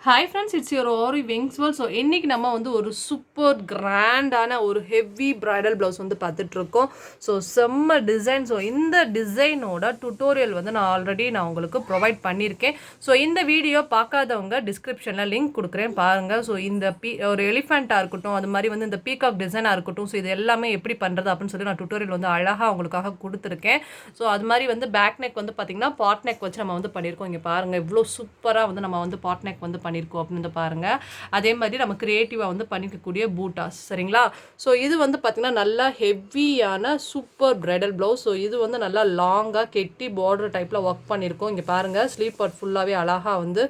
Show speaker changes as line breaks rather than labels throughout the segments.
Hi friends, it's your Aariwingsworld. So இன்னைக்கு நம்ம வந்து ஒரு சூப்பர் கிராண்டான ஒரு ஹெவி bridal blouse வந்து பார்த்துட்டு இருக்கோம். ஸோ செம்ம டிசைன். ஸோ இந்த டிசைனோட டுட்டோரியல் வந்து நான் உங்களுக்கு ப்ரொவைட் பண்ணியிருக்கேன். ஸோ இந்த வீடியோ பார்க்காதவங்க டிஸ்கிரிப்ஷனில் லிங்க் கொடுக்குறேன் பாருங்கள். ஸோ இந்த ஒரு எலிஃபெண்ட்டாக இருக்கட்டும், அது மாதிரி வந்து இந்த பீகாக் டிசைனாக இருக்கட்டும், ஸோ இது எல்லாமே எப்படி பண்ணுறது அப்படின்னு சொல்லி நான் டுட்டோரியல் வந்து அழகாக உங்களுக்காக கொடுத்துருக்கேன். ஸோ அது மாதிரி வந்து பேக் நெக் வந்து பார்த்திங்கன்னா பாட் நெக் வச்சு நம்ம வந்து பண்ணியிருக்கோம். இங்கே பாருங்கள் இவ்வளோ சூப்பராக வந்து நம்ம வந்து பாட் நெக் வந்து பண்ணியிருக்கோம் அப்படின்னு பாருங்கள். அதே மாதிரி நம்ம கிரியேட்டிவாக வந்து பண்ணிக்கக்கூடிய பூட்டாஸ் சரிங்களா. ஸோ இது வந்து பார்த்திங்கன்னா நல்லா ஹெவியான சூப்பர் பிரைடல் ப்ளவுஸ். ஸோ இது வந்து நல்லா லாங்காக கெட்டி பார்டர் டைப்பில் ஒர்க் பண்ணியிருக்கோம். இங்கே பாருங்கள் ஸ்லீவ் பார்ட் ஃபுல்லாகவே அழகாக வந்து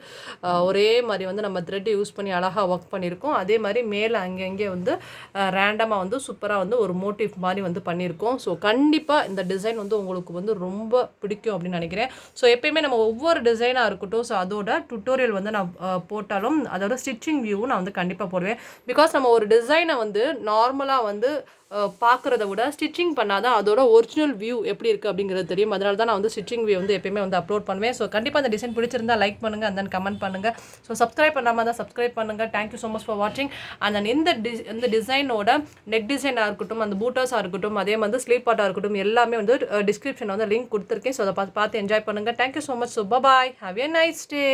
ஒரே மாதிரி வந்து நம்ம த்ரெட் யூஸ் பண்ணி அழகாக ஒர்க் பண்ணியிருக்கோம். அதே மாதிரி மேலே அங்கங்கே வந்து ரேண்டமாக வந்து சூப்பராக வந்து ஒரு மோட்டிவ் மாதிரி வந்து பண்ணியிருக்கோம். ஸோ கண்டிப்பாக இந்த டிசைன் வந்து உங்களுக்கு வந்து ரொம்ப பிடிக்கும் அப்படின்னு நினைக்கிறேன். ஸோ எப்பயுமே நம்ம ஒவ்வொரு டிசைனாக இருக்கட்டும், ஸோ அதோட டுட்டோரியல் வந்து நான் போட்டாலும் அதோட ஸ்டிச்சிங் வியூவும் நான் வந்து கண்டிப்பாக போடுவேன். பிகாஸ் நம்ம ஒரு டிசைனை வந்து நார்மலாக வந்து பார்க்குறத விட ஸ்டிச்சிங் பண்ணாதான் அதோட ஒரிஜினல் வியூ எப்படி இருக்குது அப்படிங்கிறது தெரியும். அதனால தான் நான் வந்து ஸ்டிச்சிங் வியூ வந்து எப்பயுமே வந்து அப்லோட் பண்ணுவேன். ஸோ கண்டிப்பாக அந்த டிசைன் பிடிச்சிருந்தா லைக் பண்ணுங்கள், அண்ட் தென் கமெண்ட் பண்ணுங்கள். ஸோ சப்ஸ்கிரைப் பண்ணாமல் தான் சப்ஸ்கிரைப் பண்ணுங்கள். தேங்க்யூ ஸோ மச் ஃபார் வாட்சிங். அண்ட் தென் இந்த டிசைனோட நெக் டிசைனாக இருக்கட்டும், அந்த பூட்டர்ஸாக இருக்கட்டும், அதே மாதிரி ஸ்லீவ் பார்ட்டாக இருக்கட்டும், எல்லாமே வந்து டிஸ்கிரிப்ஷனில் வந்து லிங்க் கொடுத்துருக்கேன். ஸோ அதை பார்த்து என்ஜாய் பண்ணுங்கள். Thank you so much. So bye, have a nice day.